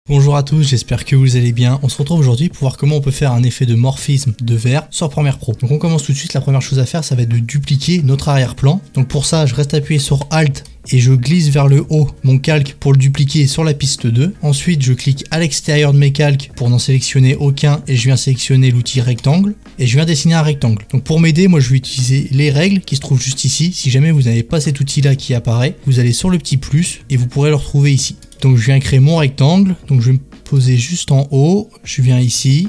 Bonjour à tous, j'espère que vous allez bien. On se retrouve aujourd'hui pour voir comment on peut faire un effet de morphisme de verre sur Premiere Pro. Donc on commence tout de suite, la première chose à faire ça va être de dupliquer notre arrière-plan. Donc pour ça je reste appuyé sur Alt et je glisse vers le haut mon calque pour le dupliquer sur la piste 2. Ensuite je clique à l'extérieur de mes calques pour n'en sélectionner aucun et je viens sélectionner l'outil rectangle et je viens dessiner un rectangle. Donc pour m'aider, moi je vais utiliser les règles qui se trouvent juste ici. Si jamais vous n'avez pas cet outil là qui apparaît, vous allez sur le petit plus et vous pourrez le retrouver ici. Donc je viens créer mon rectangle, donc je vais me poser juste en haut, je viens ici,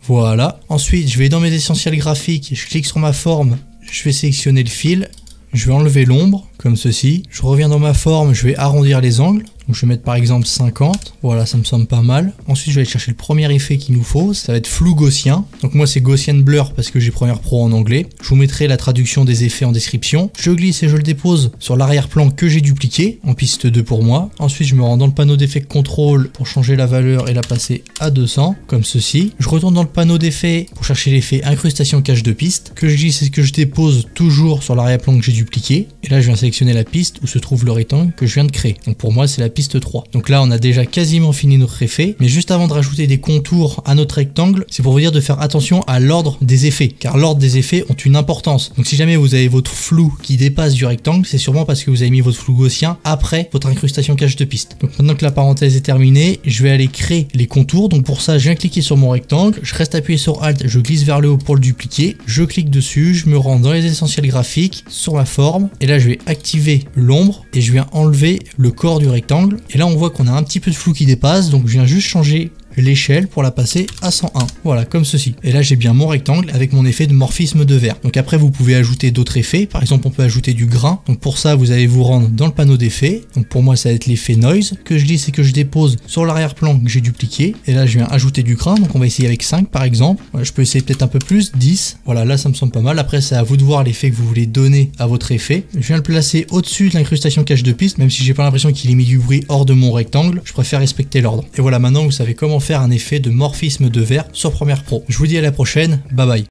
voilà. Ensuite je vais dans mes essentiels graphiques, je clique sur ma forme, je vais sélectionner le fil, je vais enlever l'ombre, comme ceci. Je reviens dans ma forme, je vais arrondir les angles. Donc je vais mettre par exemple 50, voilà ça me semble pas mal. Ensuite je vais aller chercher le premier effet qu'il nous faut, ça va être flou gaussien. Donc moi c'est Gaussian Blur parce que j'ai Premiere Pro en anglais. Je vous mettrai la traduction des effets en description. Je glisse et je le dépose sur l'arrière-plan que j'ai dupliqué, en piste 2 pour moi. Ensuite je me rends dans le panneau d'effets contrôle pour changer la valeur et la passer à 200, comme ceci. Je retourne dans le panneau d'effets pour chercher l'effet incrustation cache de piste, que je glisse et que je dépose toujours sur l'arrière-plan que j'ai dupliqué. Et là je viens sélectionner la piste où se trouve le rectangle que je viens de créer. Donc pour moi c'est la piste 3. Donc là on a déjà quasiment fini notre effet, mais juste avant de rajouter des contours à notre rectangle, c'est pour vous dire de faire attention à l'ordre des effets, car l'ordre des effets ont une importance. Donc si jamais vous avez votre flou qui dépasse du rectangle, c'est sûrement parce que vous avez mis votre flou gaussien après votre incrustation cache de piste. Donc maintenant que la parenthèse est terminée, je vais aller créer les contours. Donc pour ça je viens cliquer sur mon rectangle, je reste appuyé sur Alt, je glisse vers le haut pour le dupliquer, je clique dessus, je me rends dans les essentiels graphiques, sur ma forme, et là je vais activer l'ombre et je viens enlever le corps du rectangle. Et là on voit qu'on a un petit peu de flou qui dépasse, donc je viens juste changer l'échelle pour la passer à 101, voilà comme ceci. Et là j'ai bien mon rectangle avec mon effet de morphisme de verre. Donc après vous pouvez ajouter d'autres effets, par exemple on peut ajouter du grain. Donc pour ça vous allez vous rendre dans le panneau d'effets. Donc pour moi ça va être l'effet noise que je glisse et que je dépose sur l'arrière-plan que j'ai dupliqué. Et là je viens ajouter du grain, donc on va essayer avec 5 par exemple. Voilà, je peux essayer peut-être un peu plus, 10. Voilà, là ça me semble pas mal. Après c'est à vous de voir l'effet que vous voulez donner à votre effet. Je viens le placer au-dessus de l'incrustation cache de piste, même si j'ai pas l'impression qu'il ait mis du bruit hors de mon rectangle, je préfère respecter l'ordre. Et voilà, maintenant vous savez comment faire un effet de morphisme de verre sur Premiere Pro. Je vous dis à la prochaine, bye bye.